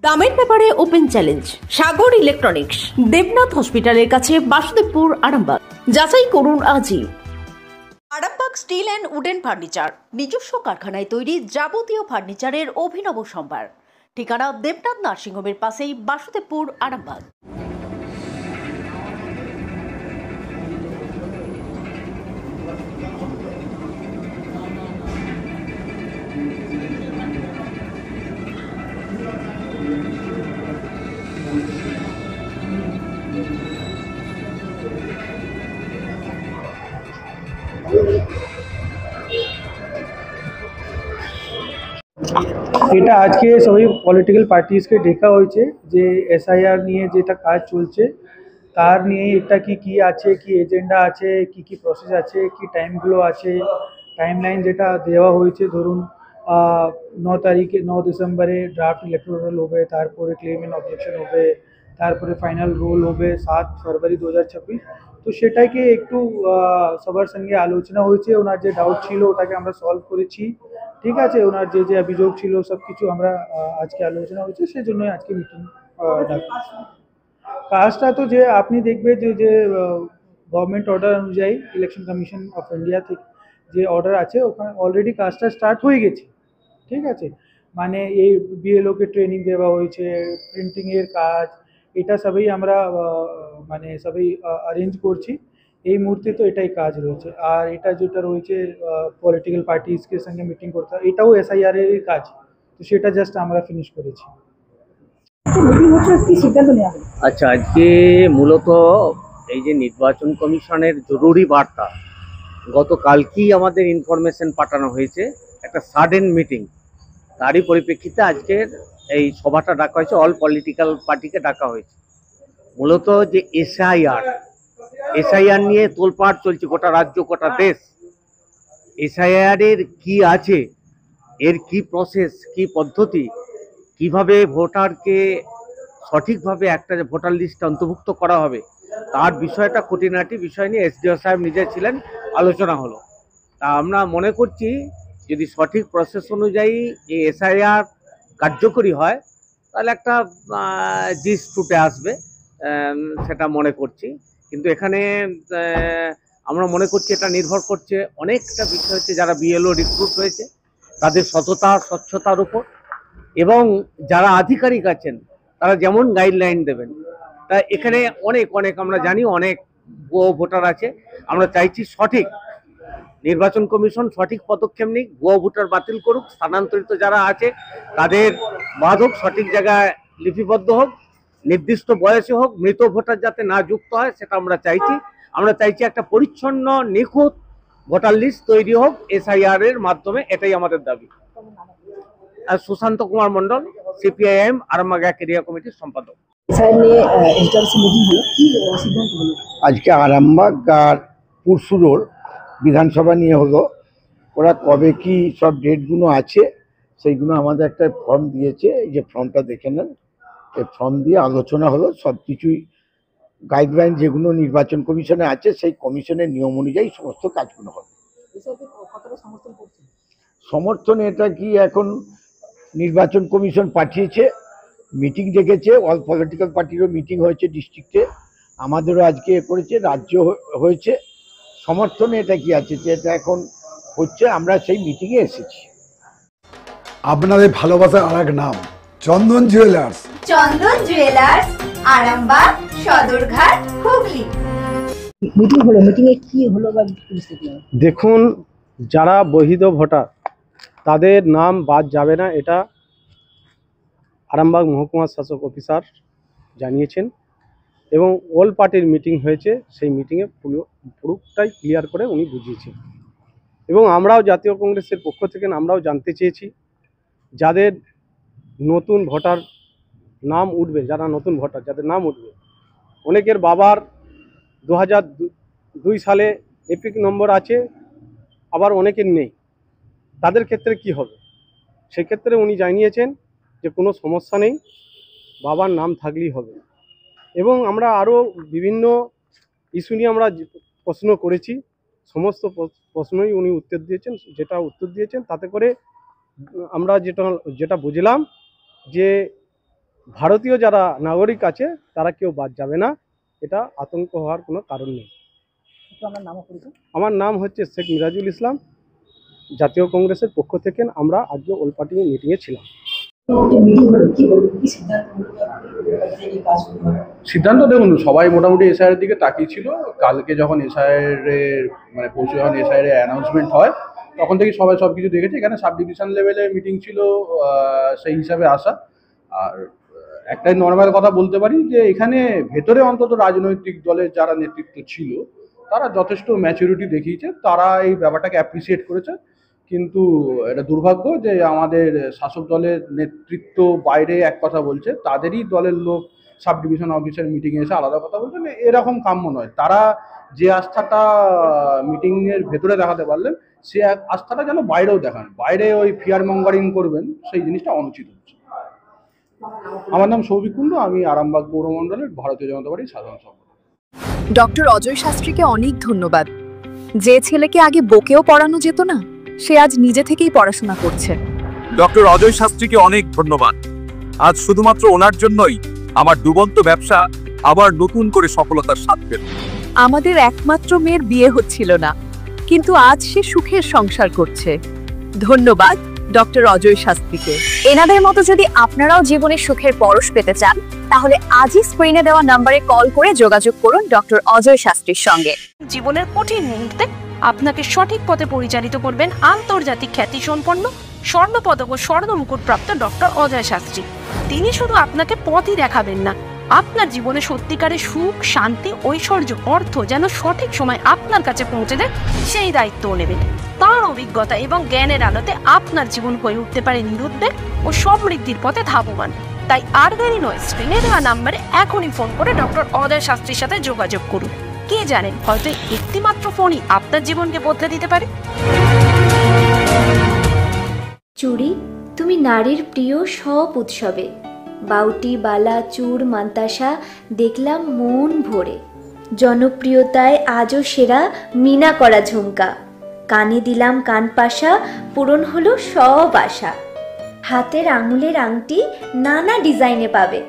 দামের ব্যাপারে open challenge সাগর electronics, Debnath হসপিটালের কাছে, বাসুদেবপুর, আরামবাগ। যাচাই করুন আজই। Arambagh steel and wooden furniture, নিজস্ব কারখানায় তৈরি যাবতীয় ফার্নিচারের অভিনব সম্ভার। ঠিকানা দেবনাথ নার্সিংহোমের পাশেই, বাসুদেবপুর, আরামবাগ। এটা আজকে সবাই পলিটিক্যাল পার্টিসকে ডাকা হয়েছে যে এসআইআর নিয়ে যেটা কাজ চলছে তার নিয়ে এটা কি আছে, কি এজেন্ডা আছে, কি প্রসেস আছে, কি টাইমগুলো আছে, টাইমলাইন যেটা দেওয়া হয়েছে। ধরুন 9 ডিসেম্বরে ড্রাফট ইলেকটোরাল হবে, তারপরে ক্লেম এন্ড অবজেকশন হবে, তারপরে ফাইনাল রোল হবে 7 ফেব্রুয়ারি 2026। তো সেটাকে একটু সবার সঙ্গে আলোচনা হয়েছে। ওনার যে ডাউট ছিল ওটাকে আমরা সলভ করেছি, ঠিক আছে। ওনার যে অভিযোগ ছিল সব কিছু আমরা আজকে আলোচনা হয়েছে, সেই জন্যই আজকে মিটিং কাজটা তো যে আপনি দেখবে যে গভর্নমেন্ট অর্ডার অনুযায়ী ইলেকশন কমিশন অফ ইন্ডিয়া থেকে যে অর্ডার আছে ওখানে অলরেডি কাজটা স্টার্ট হয়ে গেছে, ঠিক আছে। মানে এই বিএলওকে ট্রেনিং দেওয়া হয়েছে, প্রিন্টিংয়ের কাজ, এটা সবই আমরা মানে সবই অ্যারেঞ্জ করছি এই মুহূর্তে। তো এটাই কাজ রয়েছে। আর এটা যেটা রয়েছে পলিটিক্যাল পার্টিসকে সঙ্গে মিটিং করতে হয়, এটাও এসআইআর এর কাজ, তো সেটা জাস্ট আমরা ফিনিশ করেছি। আচ্ছা, আজকে মূলত এই যে নির্বাচন কমিশনের জরুরি বার্তা গতকালকেই আমাদের ইনফরমেশন পাঠানো হয়েছে, একটা সাডেন মিটিং, তারই পরিপ্রেক্ষিতে আজকের এই সভাটা ডাকা হয়েছে। অল পলিটিক্যাল পার্টিকে ডাকা হয়েছে। মূলত যে এসআইআর নিয়ে তোলপাড় চলছে গোটা রাজ্য, গোটা দেশ। এসআইআর এর কি আছে, এর কি প্রসেস, কি পদ্ধতি, কিভাবে ভোটারকে সঠিকভাবে একটা ভোটার লিস্টে অন্তর্ভুক্ত করা হবে, তার বিষয়টা খুঁটিনাটি বিষয় নিয়ে এসডিও সাহেব নিজে ছিলেন, আলোচনা হলো। তা আমরা মনে করছি যদি সঠিক প্রসেস অনুযায়ী এই এসআইআর কার্যকরী হয় তাহলে একটা জিস টুটে আসবে, সেটা মনে করছি। কিন্তু এখানে আমরা মনে করছি এটা নির্ভর করছে অনেকটা বিষয় হচ্ছে যারা বিএলও রিক্রুট হয়েছে তাদের সততা স্বচ্ছতার উপর, এবং যারা আধিকারিক আছেন তারা যেমন গাইডলাইন দেবেন। তা এখানে অনেক আমরা জানি অনেক ভুয়ো ভোটার আছে। আমরা চাইছি সঠিক নির্বাচন কমিশন সঠিক পদক্ষেপ নিক, ভুয়ো ভোটার বাতিল করুক, স্থানান্তরিত যারা আছে তাদের বাদ হোক, সঠিক জায়গায় লিপিবদ্ধ হোক, নির্দিষ্ট বয়সে হোক, মৃত ভোটার যাতে না যুক্ত হয় সেটা আমরা চাইছি। আমরা চাইছি একটা পরিচ্ছন্ন নিখুঁত ভোটার লিস্ট তৈরি হোক এসআইআর এর মাধ্যমে, এটাই আমাদের দাবি। আর সুশান্ত কুমার মন্ডল, সিপিআইএম আরামবাগ এক এরিয়া কমিটির সম্পাদক। আজকে আরামবাগ আর পুরসুরোর বিধানসভা নিয়ে হলো। ওরা কবে কি সব ডেটগুলো আছে সেইগুলো আমাদের একটা ফর্ম দিয়েছে, এই যে ফর্মটা দেখে নেন। এই ফর্ম দিয়ে আলোচনা হলো, সব কিছুই গাইডলাইন যেগুলো নির্বাচন কমিশনে আছে সেই কমিশনের নিয়ম অনুযায়ী সমস্ত কাজগুলো হবে। সমর্থন এটা কি এখন নির্বাচন কমিশন পাঠিয়েছে, মিটিং ডেকেছে, অল পলিটিক্যাল পার্টিরও মিটিং হয়েছে ডিস্ট্রিক্টে, আমাদেরও আজকে করেছে, রাজ্য হয়েছে। সমর্থনে এটা কি আছে যে এটা এখন হচ্ছে, আমরা সেই মিটিংয়ে এসেছি। আপনাদের ভালোবাসার আরেক নাম চন্দন জুয়েলার্স। চন্দন জুয়েলার্স, আরামবাগ, সদরঘাট, হুগলি। মিটিংয়ে কি হলো বা দেখুন, যারা বহিঃ ভোটার তাদের নাম বাদ যাবে না, এটা আরামবাগ মহকুমা শাসক অফিসার জানিয়েছেন, এবং অল পার্টির মিটিং হয়েছে, সেই মিটিংয়ে পুরোটাই ক্লিয়ার করে উনি বুঝিয়েছেন। এবং আমরাও জাতীয় কংগ্রেসের পক্ষ থেকে আমরাও জানতে চেয়েছি যাদের নতুন ভোটার নাম উঠবে, যারা নতুন ভোটার যাদের নাম উঠবে, অনেকের বাবার 2002 সালে এপিক নম্বর আছে, আবার অনেকের নেই, তাদের ক্ষেত্রে কি হবে? সেক্ষেত্রে উনি জানিয়েছেন যে কোনো সমস্যা নেই, বাবার নাম থাকলেই হবে। এবং আমরা আরও বিভিন্ন ইস্যু নিয়ে আমরা প্রশ্ন করেছি, সমস্ত প্রশ্নই উনি উত্তর দিয়েছেন। তাতে করে আমরা যেটা বুঝলাম যে ভারতীয় যারা নাগরিক আছে তারা কেউ বাদ যাবে না, এটা আতঙ্ক হওয়ার কোনো কারণ নেই। আমার নাম হচ্ছে শেখ মিরাজুল ইসলাম, জাতীয় কংগ্রেসের পক্ষ থেকে আমরা আজকে ওলপাটি মিটিংয়ে ছিলাম। সিদ্ধান্ত দেখুন, সবাই মোটামুটি এসআইআর দিকে তাকিয়ে ছিল। কালকে যখন এসআইআর মানে পরশু যখন এসআইআর অ্যানাউন্সমেন্ট হয় তখন থেকে সবাই সব কিছু দেখেছে। এখানে সাব ডিভিশন লেভেলে মিটিং ছিল, সেই হিসাবে আসা। আর একটাই নর্মাল কথা বলতে পারি যে এখানে ভেতরে অন্তত রাজনৈতিক দলের যারা নেতৃত্ব ছিল তারা যথেষ্ট ম্যাচুরিটি দেখিয়েছে, তারা এই ব্যাপারটাকে অ্যাপ্রিসিয়েট করেছে। কিন্তু এটা দুর্ভাগ্য যে আমাদের শাসক দলের নেতৃত্ব বাইরে এক কথা বলছে, তাদেরই দলের লোক সাব ডিভিশন অফিসের মিটিংয়ে এসে আলাদা কথা বলছেন। এরকম কাম্য নয়। তারা যে আস্থাটা মিটিংয়ের ভেতরে দেখাতে পারলেন, সে আস্থাটা যেন বাইরেও দেখান। বাইরে ওই ফিয়ার মঙ্গারিং করবেন, সেই জিনিসটা অনুচিত হচ্ছে। আমার নাম সৌভিক কুণ্ডু, আমি আরামবাগ পৌরমণ্ডলের ভারতীয় জনতা পার্টির সাধারণ সম্পাদক। ডক্টর অজয় শাস্ত্রীকে অনেক ধন্যবাদ। যে ছেলেকে আগে বকেও পড়ানো যেত না, সে আজ নিজে থেকেই পড়াশোনা করছে। ডক্টর অজয় শাস্ত্রীকে অনেক ধন্যবাদ। আজ শুধুমাত্র ওনার জন্যই আমার ডুবন্ত ব্যবসা আবার নতুন করে সফলতার স্বাদ পেল। আমাদের একমাত্র মেয়ের বিয়ে হচ্ছিল না, কিন্তু আজ সে সুখের সংসার করছে। ধন্যবাদ ডক্টর অজয় শাস্ত্রীকে। এনাদের মতো যদি আপনারাও জীবনে সুখের পরশ পেতে চান, তাহলে আজই স্ক্রিনে দেওয়া নম্বরে কল করে যোগাযোগ করুন ডক্টর অজয় শাস্ত্রীর সঙ্গে। জীবনের কঠিন মুহূর্তে আপনাকে সঠিক পথে পরিচালিত করবেন আন্তর্জাতিক খ্যাতিসম্পন্ন স্বর্ণপদক ও স্বর্ণ মুকুট প্রাপ্ত ডক্টর অজয় শাস্ত্রী। তিনি শুধু আপনাকে পথই দেখাবেন না, আপনার জীবনে সত্যিকারের সুখ, শান্তি, ঐশ্বর্য, অর্থ যেন সঠিক সময় আপনার কাছে পৌঁছে দেয়, সেই দায়িত্বও নেবেন। তার অভিজ্ঞতা এবং জ্ঞানের আলোতে আপনার জীবন হয়ে উঠতে পারে নিরুদ্বেগ ও সমৃদ্ধির পথে ধাবমান। তাই আর দেরি নয়, স্ক্রিনে দেওয়া নাম্বারে এখনই ফোন করে ডক্টর অজয় শাস্ত্রীর সাথে যোগাযোগ করুন। কে জানেন, হয়তো একটি মাত্র ফোনই আপনার জীবনকে বদলে দিতে পারে। চুড়ি, তুমি নারীর প্রিয় সব উৎসবে। বাউটি, বালা, চূড়, মান্তাসা দেখলাম মন ভরে। জনপ্রিয়তায় আজও সেরা মিনা করা ঝুমকা। কানে দিলাম কানপাশা, পূরণ হলো সব আশা। হাতের আঙুলের আংটি নানা ডিজাইনে পাবে।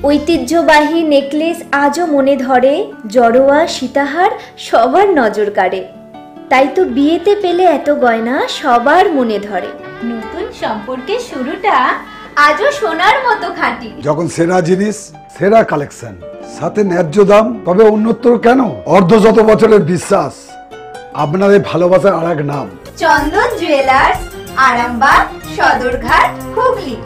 ঐতিহ্যবাহী নেকলেস আজও মনে ধরে। জড়োয়া, সীতাহার সবার নজর কাড়ে। তাই তো বিয়েতে পেলে এত গয়না সবার মনে ধরে। নতুন সম্পর্কের শুরুটা আজও সোনার মতো খাঁটি। যখন সেরা জিনিস, সেরা কালেকশন, সাথে ন্যায্য দাম, তবে উন্নতর কেন? অর্ধশত বছরের বিশ্বাস, আপনাদের ভালোবাসার আর এক নাম চন্দন জুয়েলার্স, আরামবাগ, সদরঘাট, হুগলি।